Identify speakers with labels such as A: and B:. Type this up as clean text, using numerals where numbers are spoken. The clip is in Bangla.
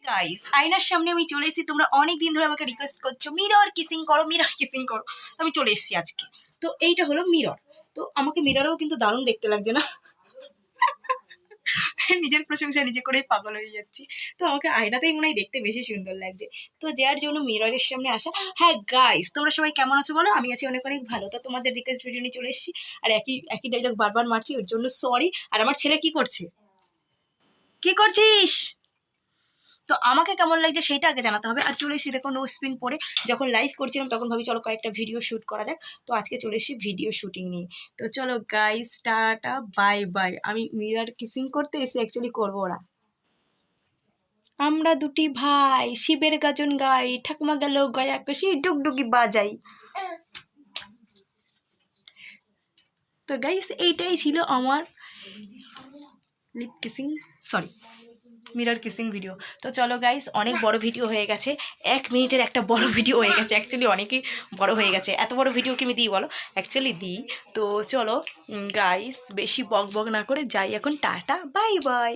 A: গাইস আয়নার সামনে আমি চলে এসেছি। তোমরা অনেক দিন ধরে আমাকে রিকোয়েস্ট করছো মিরর কিসিং করো, মিরর কিসিং করো। আমি চলে এসেছি আজকে। তো এইটা হলো মিরর। তো আমাকে মিররেও কিন্তু দারুণ দেখতে লাগছে না? নিজের প্রশংসা নিজে করেই পাগল হয়ে যাচ্ছি। তো আমাকে আয়নাতেই মনে হয় দেখতে বেশি সুন্দর লাগছে। তো যার জন্য মিররের সামনে আসা। হ্যাঁ গাইস, তোমরা সবাই কেমন আছো বলো? আমি আছি অনেক অনেক ভালো। তো তোমাদের রিকোয়েস্ট ভিডিও নিয়ে চলে এসেছি। আর একই একই ডায়লগ বারবার মারছি, ওর জন্য সরি। আর আমার ছেলে কি করছে? কি করছিস? তো আমাকে কেমন লাগছে সেইটা আগে জানাতে হবে। আর চলে এসেছি দেখো নো স্পিন পরে। যখন লাইভ করছিলাম তখন ভাবি চলো কয়েকটা ভিডিও শ্যুট করা যাক। তো আজকে চলে এসেছি ভিডিও শ্যুটিং নিয়ে। তো চলো গাইস, টাটা বাই বাই। আমি মিরর কিসিং করতে এসে অ্যাকচুয়ালি করবো ওরা। আমরা দুটি ভাই শিবের গাজন গাই, ঠাকুমা গেল গয়া কষি ডুগডুগি বাজাই। তো গাইস এইটাই ছিল আমার lip kissing, sorry mirror kissing video. তো চলো গাইস, অনেক বড় ভিডিও হয়ে গেছে। 1 মিনিটের একটা বড় ভিডিও হয়ে গেছে। অ্যাকচুয়ালি অনেকই বড় হয়ে গেছে। এত বড় ভিডিও কি আমি দিই বলো? অ্যাকচুয়ালি দিই। তো চলো গাইস, বেশি বক বক না করে যাই এখন। Tata bye bye.